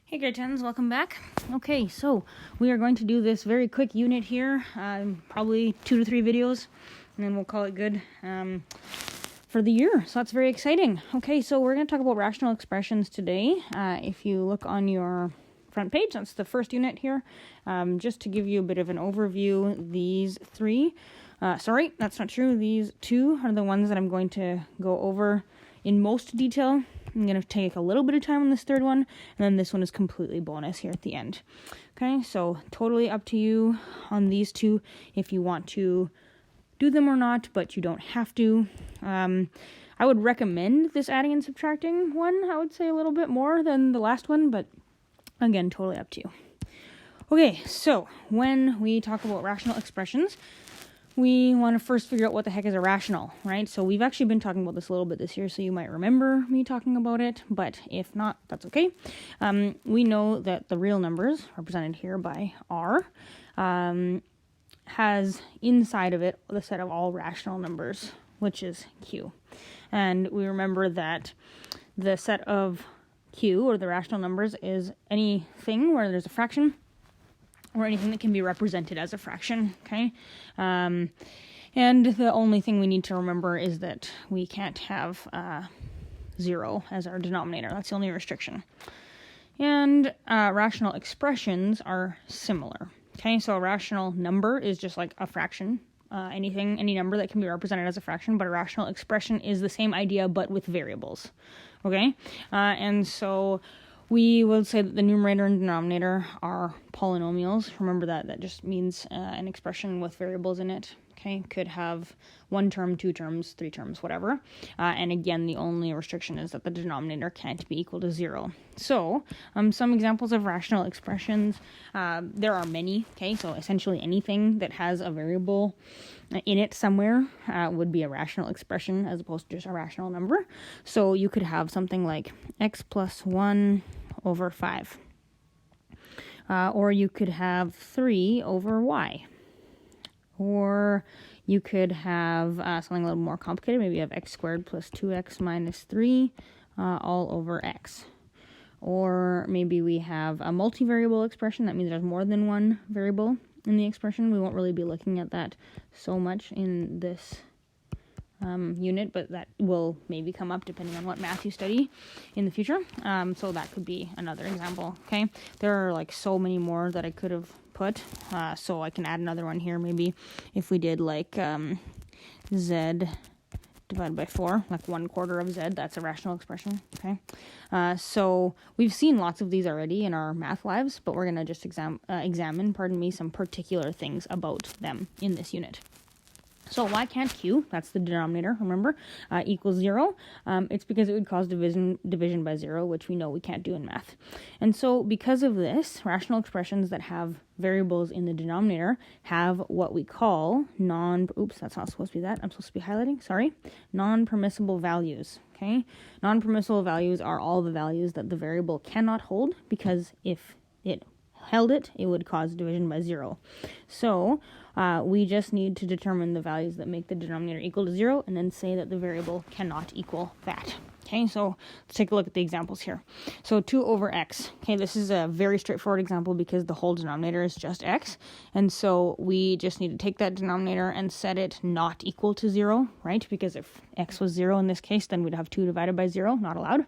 Hey grade 10s, welcome back. Okay, so we are going to do this very quick unit here, probably 2 to 3 videos, and then we'll call it good for the year. So that's very exciting. Okay, so we're going to talk about rational expressions today. If you look on your front page, that's the first unit here. Just to give you a bit of an overview, these three, sorry, that's not true. These two are the ones that I'm going to go over in most detail. I'm going to take a little bit of time on this third one, and then this one is completely bonus here at the end. Okay, so totally up to you on these two if you want to do them or not, but you don't have to. I would recommend this adding and subtracting one. I would say a little bit more than the last one, but again, totally up to you. Okay, so when we talk about rational expressions, we want to first figure out what the heck is a rational, right? So we've actually been talking about this a little bit this year, so you might remember me talking about it, but if not, that's okay. We know that the real numbers, represented here by R, has inside of it the set of all rational numbers, which is Q. And we remember that the set of Q, or the rational numbers, is anything where there's a fraction, or anything that can be represented as a fraction, okay? And the only thing we need to remember is that we can't have 0 as our denominator. That's the only restriction. And rational expressions are similar, okay? So a rational number is just like a fraction, any number that can be represented as a fraction, but a rational expression is the same idea but with variables, okay? And so we will say that the numerator and denominator are polynomials. Remember that just means an expression with variables in it. Okay, could have 1 term, 2 terms, 3 terms, whatever. And again, the only restriction is that the denominator can't be equal to 0. So, some examples of rational expressions. There are many. Okay, so essentially anything that has a variable in it somewhere would be a rational expression as opposed to just a rational number. So you could have something like x plus 1 over 5. Or you could have 3 over y. Or you could have something a little more complicated. Maybe you have x squared plus 2x minus 3 all over x. Or maybe we have a multivariable expression. That means there's more than one variable in the expression. We won't really be looking at that so much in this unit, but that will maybe come up depending on what math you study in the future. So that could be another example, okay? There are like so many more that I could have put, so I can add another one here. Maybe if we did like z divided by 4, like 1/4 of z, that's a rational expression, okay? So we've seen lots of these already in our math lives, but we're going to just examine some particular things about them in this unit. So why can't Q, that's the denominator, remember, equals 0? It's because it would cause division by 0, which we know we can't do in math. And so because of this, rational expressions that have variables in the denominator have what we call that's not supposed to be that. I'm supposed to be highlighting, sorry. Non-permissible values, okay? Non-permissible values are all the values that the variable cannot hold, because if it held it, it would cause division by 0. So we just need to determine the values that make the denominator equal to 0 and then say that the variable cannot equal that. Okay, so let's take a look at the examples here. So 2 over x. Okay, this is a very straightforward example because the whole denominator is just x. And so we just need to take that denominator and set it not equal to 0, right? Because if x was 0 in this case, then we'd have 2 divided by 0, not allowed.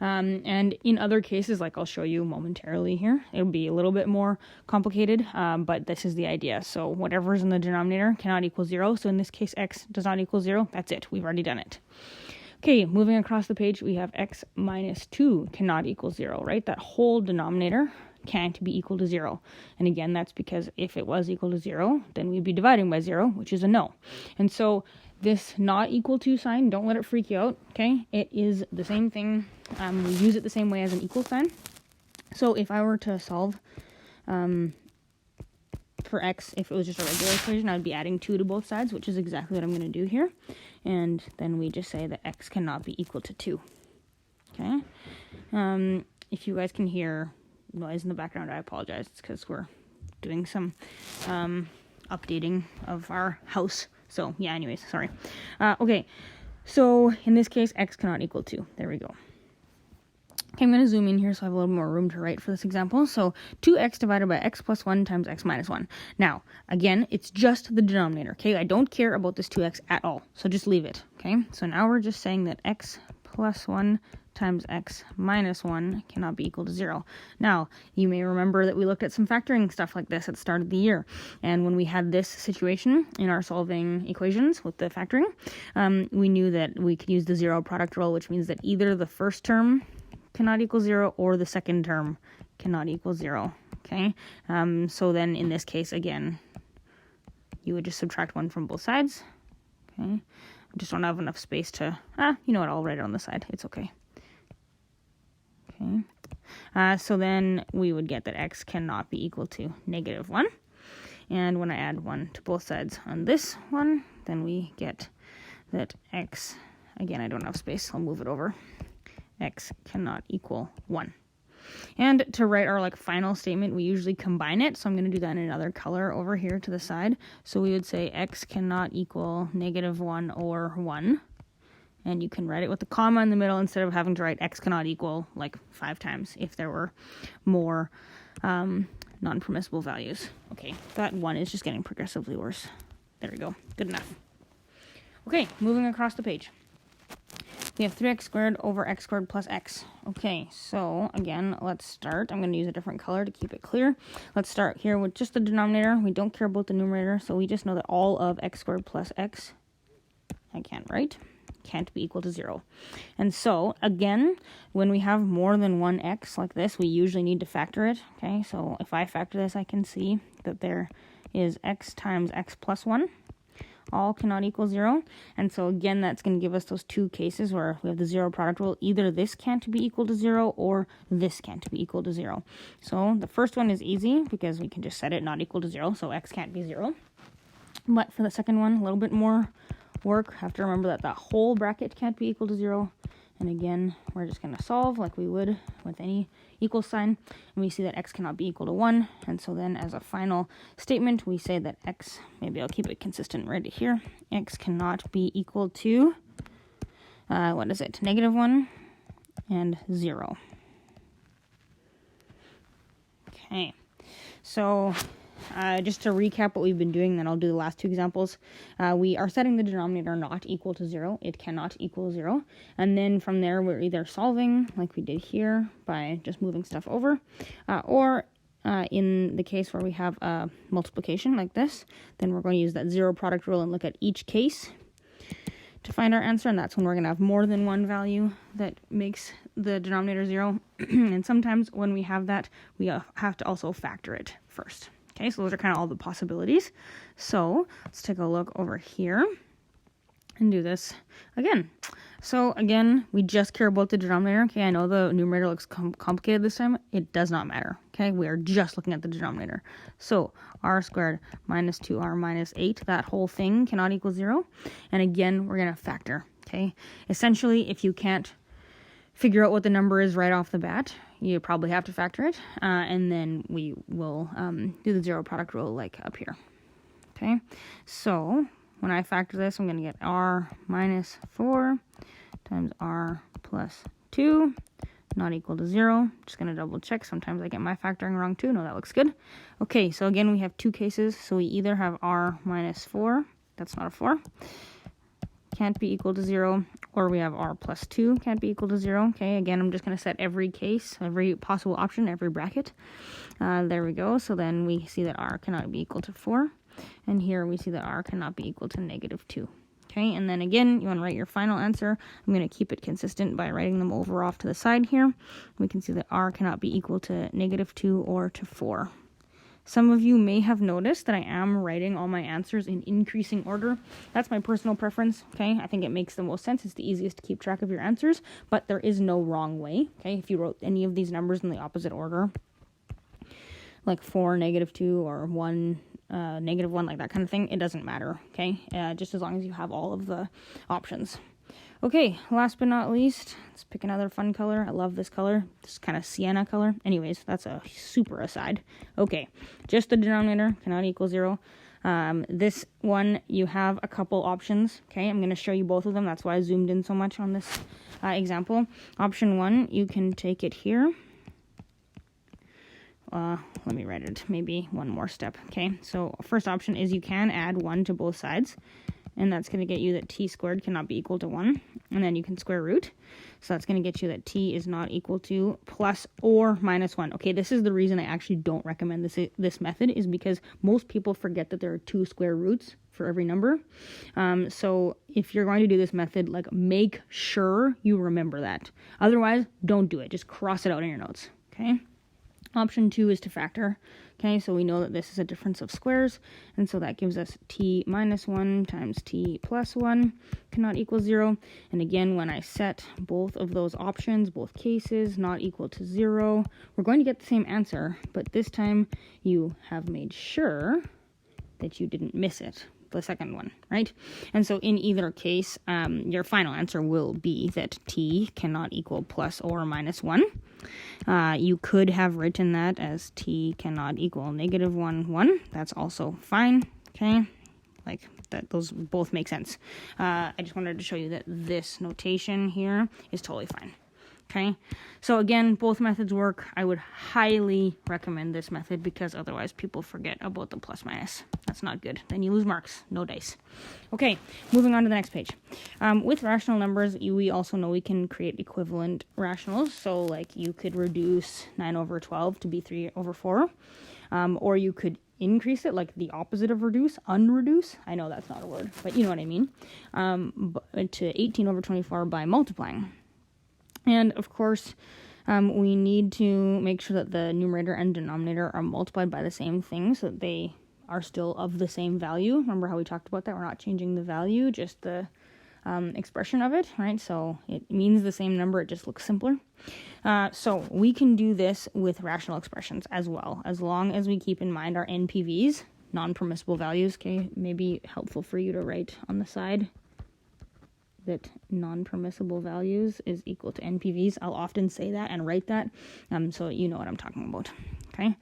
And in other cases, like I'll show you momentarily here, it'll be a little bit more complicated, but this is the idea. So whatever's in the denominator cannot equal 0. So in this case, x does not equal 0. That's it. We've already done it. Okay, moving across the page, we have x minus 2 cannot equal 0, right? That whole denominator can't be equal to 0. And again, that's because if it was equal to 0, then we'd be dividing by 0, which is a no. And so this not equal to sign, don't let it freak you out, okay? It is the same thing. We use it the same way as an equal sign. So if I were to solve for x, if it was just a regular equation, I would be adding 2 to both sides, which is exactly what I'm going to do here. And then we just say that x cannot be equal to 2, okay? If you guys can hear noise in the background, I apologize. It's because we're doing some updating of our house. So yeah, anyways, sorry. Okay, so in this case, x cannot equal 2. There we go. Okay, I'm going to zoom in here so I have a little more room to write for this example. So 2x divided by x plus 1 times x minus 1. Now, again, it's just the denominator, okay? I don't care about this 2x at all, so just leave it, okay? So now we're just saying that x plus 1 times x minus 1 cannot be equal to 0. Now, you may remember that we looked at some factoring stuff like this at the start of the year. And when we had this situation in our solving equations with the factoring, we knew that we could use the zero product rule, which means that either the first term cannot equal 0 or the second term cannot equal 0, okay? So then in this case, again, you would just subtract 1 from both sides, okay? I just don't have enough space to, you know what, I'll write it on the side. It's okay. Okay. So then we would get that x cannot be equal to negative 1. And when I add 1 to both sides on this one, then we get that x, again, I don't have space, I'll move it over. X cannot equal 1. And to write our final statement, we usually combine it. So I'm going to do that in another color over here to the side. So we would say x cannot equal negative 1 or 1. And you can write it with a comma in the middle instead of having to write x cannot equal 5 times if there were more non-permissible values. Okay, that 1 is just getting progressively worse. There we go. Good enough. Okay, moving across the page. We have 3x squared over x squared plus x. Okay, so again, let's start. I'm going to use a different color to keep it clear. Let's start here with just the denominator. We don't care about the numerator, so we just know that all of x squared plus x, I can't write, can't be equal to 0. And so, again, when we have more than one x like this, we usually need to factor it. Okay, so if I factor this, I can see that there is x times x plus 1. All cannot equal 0. And so again, that's going to give us those two cases where we have the zero product rule. Either this can't be equal to 0 or this can't be equal to 0. So the first one is easy because we can just set it not equal to 0, so x can't be 0. But for the second one, a little bit more work. Have to remember that the whole bracket can't be equal to 0. And again, we're just going to solve like we would with any equal sign. And we see that x cannot be equal to 1. And so then as a final statement, we say that x, maybe I'll keep it consistent right here, x cannot be equal to, what is it, negative 1 and 0. Okay, so just to recap what we've been doing, then I'll do the last two examples. We are setting the denominator not equal to 0. It cannot equal 0. And then from there, we're either solving, like we did here, by just moving stuff over, or in the case where we have a multiplication like this, then we're going to use that zero product rule and look at each case to find our answer, and that's when we're going to have more than one value that makes the denominator 0. And sometimes when we have that, we have to also factor it first. Okay, so those are kind of all the possibilities. So let's take a look over here and do this again. So again, we just care about the denominator. Okay, I know the numerator looks complicated this time. It does not matter. Okay, we are just looking at the denominator. So r squared minus 2r minus 8, that whole thing cannot equal 0. And again, we're going to factor. Okay, essentially, if you can't figure out what the number is right off the bat, you probably have to factor it, and then we will do the zero product rule like up here. Okay, so when I factor this, I'm going to get r minus 4 times r plus 2 not equal to 0. Just going to double check. Sometimes I get my factoring wrong too. No, that looks good. Okay, so again, we have two cases. So we either have r minus 4, that's not a 4, can't be equal to 0, or we have r plus 2 can't be equal to 0. Okay, again, I'm just going to set every case, every possible option, every bracket. There we go. So then we see that r cannot be equal to 4. And here we see that r cannot be equal to negative 2. Okay, and then again, you want to write your final answer. I'm going to keep it consistent by writing them over off to the side here. We can see that r cannot be equal to negative 2 or to 4. Some of you may have noticed that I am writing all my answers in increasing order. That's my personal preference, okay? I think it makes the most sense. It's the easiest to keep track of your answers, but there is no wrong way, okay? If you wrote any of these numbers in the opposite order, like 4, negative 2, or 1, negative 1, like that kind of thing, it doesn't matter, okay? Just as long as you have all of the options. Okay, last but not least, let's pick another fun color. I love this color. This kind of sienna color. Anyways, that's a super aside. Okay, just the denominator cannot equal 0. This one, you have a couple options. Okay, I'm going to show you both of them. That's why I zoomed in so much on this example. Option 1, you can take it here. Let me write it, maybe one more step. Okay, so first option is you can add 1 to both sides, and that's going to get you that t squared cannot be equal to 1, and then you can square root. So that's going to get you that t is not equal to plus or minus 1. Okay, this is the reason I actually don't recommend this method, is because most people forget that there are 2 square roots for every number. So if you're going to do this method, like, make sure you remember that. Otherwise, don't do it. Just cross it out in your notes. Okay. Option 2 is to factor. Okay, so we know that this is a difference of squares, and so that gives us t minus 1 times t plus 1 cannot equal 0. And again, when I set both of those options, both cases, not equal to 0, we're going to get the same answer, but this time you have made sure that you didn't miss it, the second one, right? And so in either case, your final answer will be that t cannot equal plus or minus 1. You could have written that as t cannot equal negative 1, 1. That's also fine, okay? Like, that, those both make sense. I just wanted to show you that this notation here is totally fine. Okay, so again, both methods work. I would highly recommend this method because otherwise people forget about the plus minus. That's not good. Then you lose marks. No dice. Okay, moving on to the next page. With rational numbers, we also know we can create equivalent rationals. So, like, you could reduce 9 over 12 to be 3 over 4. Or you could increase it, like the opposite of reduce, unreduce. I know that's not a word, but you know what I mean. To 18 over 24 by multiplying. And of course, we need to make sure that the numerator and denominator are multiplied by the same thing so that they are still of the same value. Remember how we talked about that? We're not changing the value, just the expression of it, right? So it means the same number, it just looks simpler. So we can do this with rational expressions as well, as long as we keep in mind our NPVs, non-permissible values. Okay, maybe helpful for you to write on the side that non-permissible values is equal to NPVs. I'll often say that and write that, so you know what I'm talking about. Okay,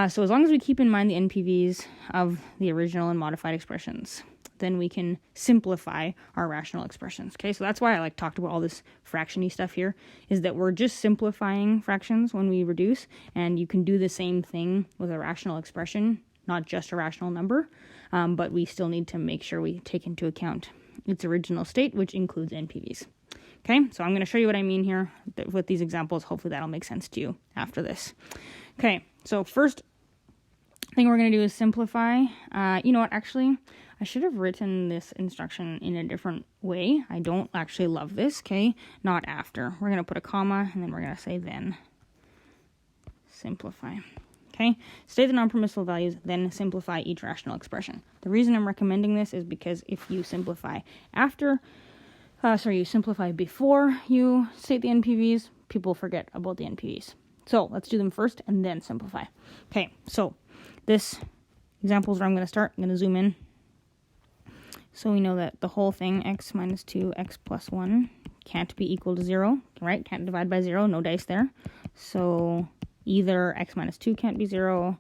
so as long as we keep in mind the NPVs of the original and modified expressions, then we can simplify our rational expressions. Okay, so that's why I talked about all this fraction-y stuff here, is that we're just simplifying fractions when we reduce, and you can do the same thing with a rational expression, not just a rational number, but we still need to make sure we take into account its original state, which includes NPVs. Okay, so I'm going to show you what I mean here with these examples. Hopefully that'll make sense to you after this. Okay, so first thing we're going to do is simplify. You know what, actually, I should have written this instruction in a different way. I don't actually love this, okay? Not after. We're going to put a comma, and then we're going to say then. Simplify. Okay, state the non-permissible values, then simplify each rational expression. The reason I'm recommending this is because if you simplify you simplify before you state the NPVs, people forget about the NPVs. So let's do them first and then simplify. Okay, so this example is where I'm going to start. I'm going to zoom in. So we know that the whole thing, x minus 2, x plus 1, can't be equal to 0, right? Can't divide by 0, no dice there. So either x minus 2 can't be 0,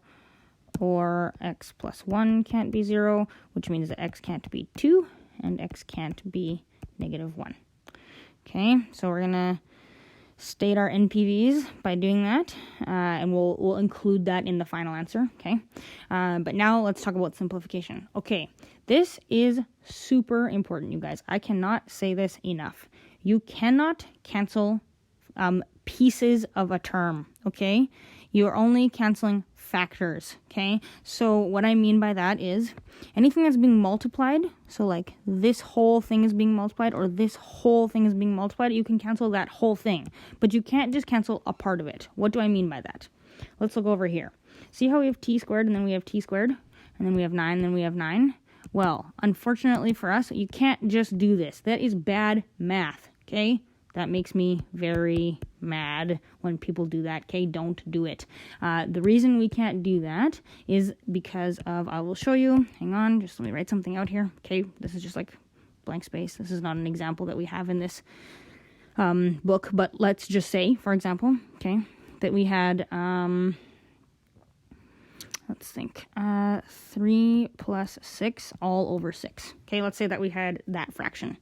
or x plus 1 can't be 0, which means that x can't be 2, and x can't be negative 1. Okay, so we're going to state our NPVs by doing that, and we'll include that in the final answer, okay? But now let's talk about simplification. Okay, this is super important, you guys. I cannot say this enough. You cannot cancel pieces of a term, okay? You're only canceling factors, okay? So what I mean by that is anything that's being multiplied, so like this whole thing is being multiplied or this whole thing is being multiplied, you can cancel that whole thing. But you can't just cancel a part of it. What do I mean by that? Let's look over here. See how we have t squared and then we have t squared? And then we have 9 and then we have 9? Well, unfortunately for us, you can't just do this. That is bad math, okay? That makes me very mad when people do that. Okay, don't do it. The reason we can't do that is because of, I will show you. Hang on, just let me write something out here. Okay, this is just like blank space. This is not an example that we have in this book, but let's just say, for example, okay, that we had, let's think. 3 plus 6 all over 6. Okay, let's say that we had that fraction.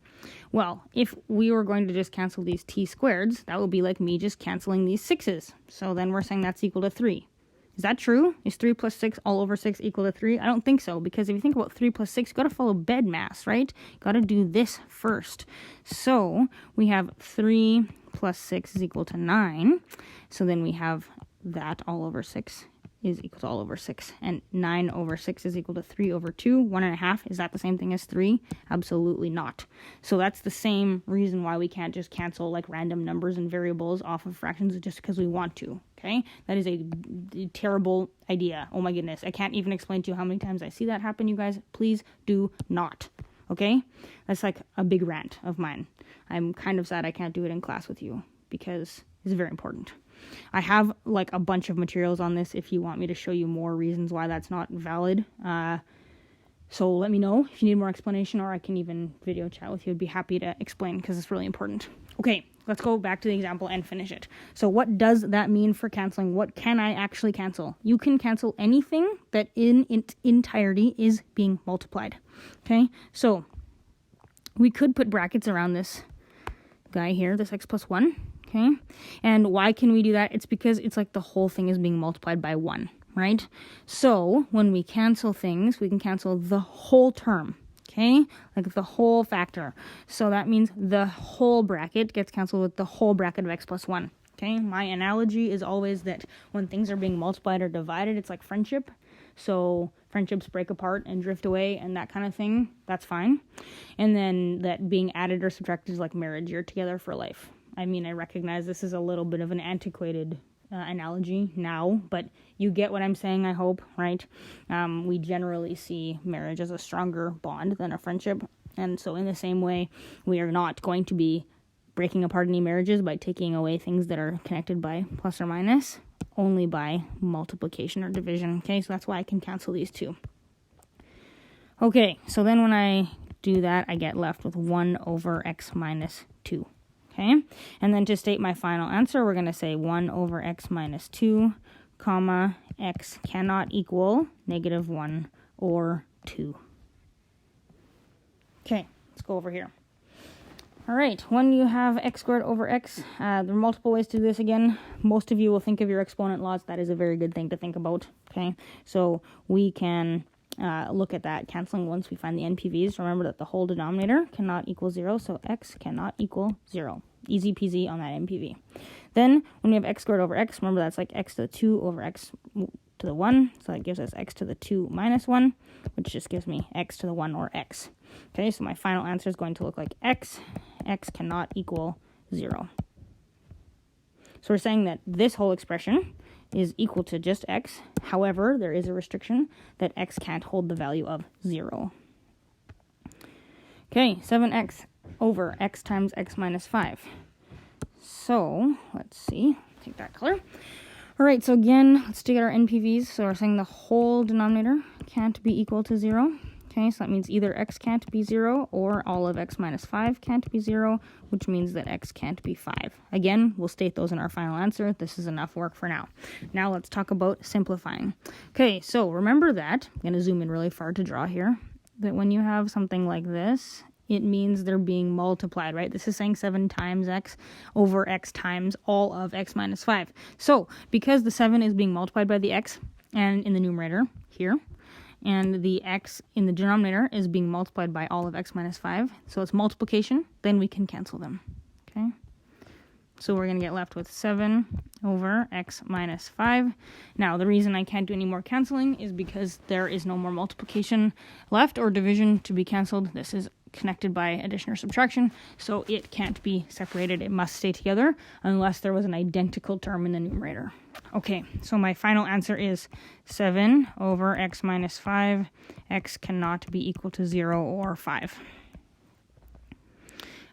Well, if we were going to just cancel these t squareds, that would be like me just canceling these 6's. So then we're saying that's equal to 3. Is that true? Is 3 plus 6 all over 6 equal to 3? I don't think so, because if you think about 3 plus 6, you got to follow bed mass, right? Got to do this first. So we have 3 plus 6 is equal to 9. So then we have that all over 6 is equal to all over 6. And 9 over 6 is equal to 3 over 2. 1.5, is that the same thing as 3? Absolutely not. So that's the same reason why we can't just cancel like random numbers and variables off of fractions just because we want to. Okay? That is a terrible idea. Oh my goodness. I can't even explain to you how many times I see that happen, you guys. Please do not. Okay? That's like a big rant of mine. I'm kind of sad I can't do it in class with you because it's very important. I have like a bunch of materials on this if you want me to show you more reasons why that's not valid. So let me know if you need more explanation, or I can even video chat with you. I'd be happy to explain because it's really important. Okay, let's go back to the example and finish it. So what does that mean for canceling? What can I actually cancel? You can cancel anything that in its entirety is being multiplied. Okay, so we could put brackets around this guy here, this x plus 1. Okay, and why can we do that? It's because it's like the whole thing is being multiplied by 1, right? So when we cancel things, we can cancel the whole term, okay? Like the whole factor. So that means the whole bracket gets canceled with the whole bracket of x plus 1, okay? My analogy is always that when things are being multiplied or divided, it's like friendship. So friendships break apart and drift away and that kind of thing, that's fine. And then that being added or subtracted is like marriage, you're together for life. I mean, I recognize this is a little bit of an antiquated analogy now, but you get what I'm saying, I hope, right? We generally see marriage as a stronger bond than a friendship. And so in the same way, we are not going to be breaking apart any marriages by taking away things that are connected by plus or minus, only by multiplication or division. Okay, so that's why I can cancel these two. Okay, so then when I do that, I get left with 1 over x minus 2. Okay, and then to state my final answer, we're going to say 1 over x minus 2, comma, x cannot equal negative 1 or 2. Okay, let's go over here. All right, when you have x squared over x, there are multiple ways to do this again. Most of you will think of your exponent laws. That is a very good thing to think about. Okay, so we can look at that canceling once we find the NPVs. Remember that the whole denominator cannot equal 0, so x cannot equal 0. Easy peasy on that NPV. Then when we have x squared over x, remember that's like x to the 2 over x to the 1, so that gives us x to the 2 minus 1, which just gives me x to the 1 or x. Okay, so my final answer is going to look like x cannot equal 0. So we're saying that this whole expression is equal to just x. However, there is a restriction that x can't hold the value of 0. Okay, 7x over x times x minus 5. So, let's see. Take that color. All right, so again, let's dig at our NPVs. So we're saying the whole denominator can't be equal to 0. Okay, so that means either x can't be 0 or all of x minus 5 can't be 0, which means that x can't be 5. Again, we'll state those in our final answer. This is enough work for now. Now let's talk about simplifying. Okay, so remember that, I'm going to zoom in really far to draw here, that when you have something like this, it means they're being multiplied, right? This is saying 7 times x over x times all of x minus 5. So, because the 7 is being multiplied by the x and in the numerator here, and the x in the denominator is being multiplied by all of x minus 5, so it's multiplication, then we can cancel them, okay? So we're going to get left with 7 over x minus 5. Now, the reason I can't do any more canceling is because there is no more multiplication left or division to be canceled. This is connected by addition or subtraction, so it can't be separated. It must stay together unless there was an identical term in the numerator. Okay, so my final answer is 7 over x minus 5. X cannot be equal to 0 or 5.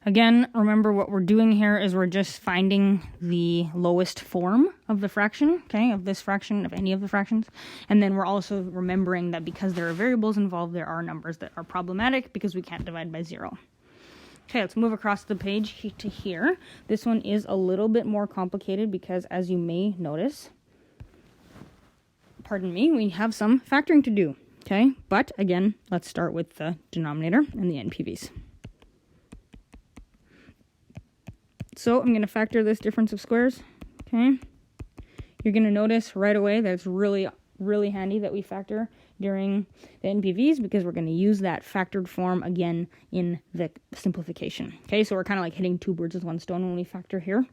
Again, remember what we're doing here is we're just finding the lowest form of the fraction, okay, of this fraction, of any of the fractions. And then we're also remembering that because there are variables involved, there are numbers that are problematic because we can't divide by 0. Okay, let's move across the page to here. This one is a little bit more complicated because, as you may notice, pardon me, we have some factoring to do. Okay, but again, let's start with the denominator and the NPVs. So I'm going to factor this difference of squares. Okay, you're going to notice right away that it's really handy that we factor during the NPVs, because we're going to use that factored form again in the simplification. Okay, so we're kind of like hitting two birds with one stone when we factor here.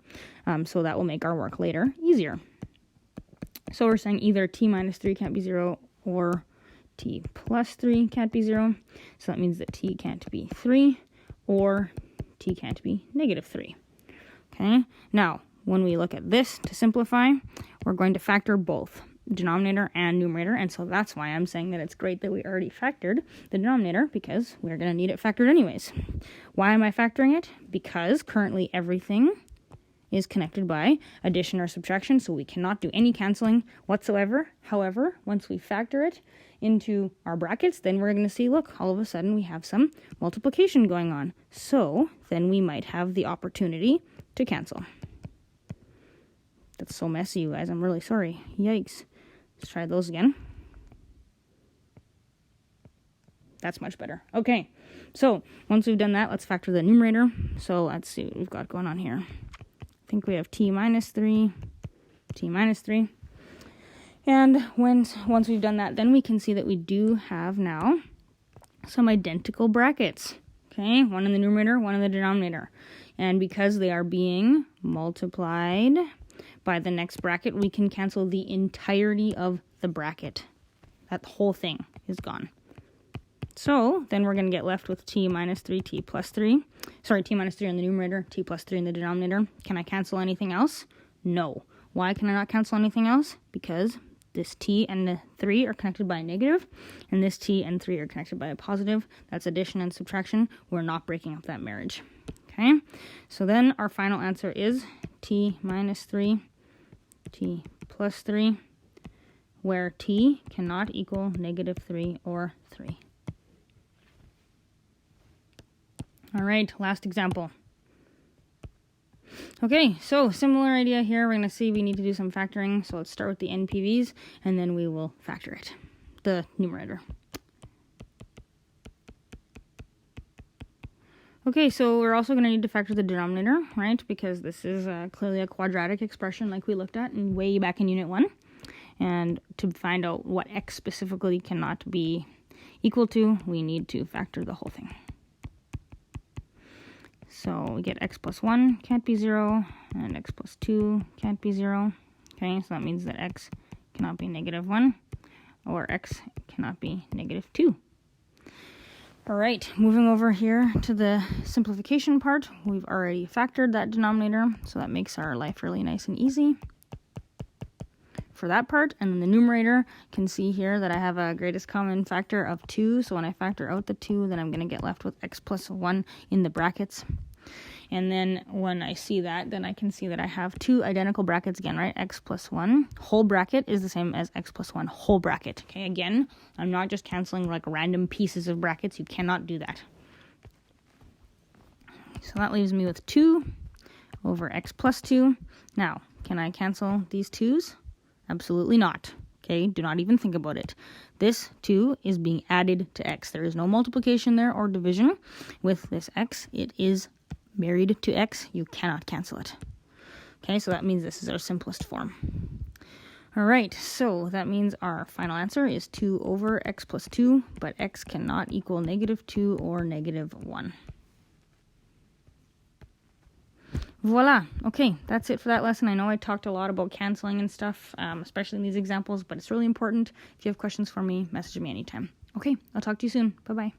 So that will make our work later easier. So we're saying either t minus 3 can't be 0 or t plus 3 can't be 0. So that means that t can't be 3 or t can't be negative 3. Okay, now when we look at this to simplify, we're going to factor both denominator and numerator, and so that's why I'm saying that it's great that we already factored the denominator, because we're going to need it factored anyways. Why am I factoring it? Because currently everything is connected by addition or subtraction, so we cannot do any canceling whatsoever. However, once we factor it into our brackets, then we're going to see, look, all of a sudden we have some multiplication going on. So then we might have the opportunity to cancel. That's so messy, you guys. I'm really sorry. Yikes. Let's try those again. That's much better. Okay, so once we've done that, let's factor the numerator. So let's see what we've got going on here. I think we have t minus 3, t minus 3. And once we've done that, then we can see that we do have now some identical brackets. Okay, one in the numerator, one in the denominator. And because they are being multiplied by the next bracket, we can cancel the entirety of the bracket. That whole thing is gone. So then we're going to get left with t minus 3, t plus 3. Sorry, t minus 3 in the numerator, t plus 3 in the denominator. Can I cancel anything else? No. Why can I not cancel anything else? Because this t and the 3 are connected by a negative, and this t and 3 are connected by a positive. That's addition and subtraction. We're not breaking up that marriage. Okay, so then our final answer is t minus 3, t plus 3, where t cannot equal negative 3 or 3. All right, last example. Okay, so similar idea here. We're going to see we need to do some factoring. So let's start with the NPVs, and then we will factor it, the numerator. Okay, so we're also going to need to factor the denominator, right? Because this is clearly a quadratic expression like we looked at way back in Unit 1. And to find out what x specifically cannot be equal to, we need to factor the whole thing. So we get x plus 1 can't be 0, and x plus 2 can't be 0. Okay, so that means that x cannot be negative 1, or x cannot be negative 2. All right, moving over here to the simplification part. We've already factored that denominator, so that makes our life really nice and easy for that part. And then the numerator, can see here that I have a greatest common factor of 2. So when I factor out the 2, then I'm going to get left with x plus 1 in the brackets. And then when I see that, then I can see that I have two identical brackets again, right? X plus 1 whole bracket is the same as x plus 1 whole bracket. Okay, again, I'm not just canceling like random pieces of brackets. You cannot do that. So that leaves me with 2 over x plus 2. Now, can I cancel these 2's? Absolutely not. Okay, do not even think about it. This 2 is being added to x. There is no multiplication there or division with this x. It is married to x. You cannot cancel it. Okay, so that means this is our simplest form. All right, so that means our final answer is 2 over x plus 2, but x cannot equal negative 2 or negative 1. Voila. Okay, that's it for that lesson. I know I talked a lot about canceling and stuff, especially in these examples, but it's really important. If you have questions for me, message me anytime. Okay, I'll talk to you soon. Bye-bye.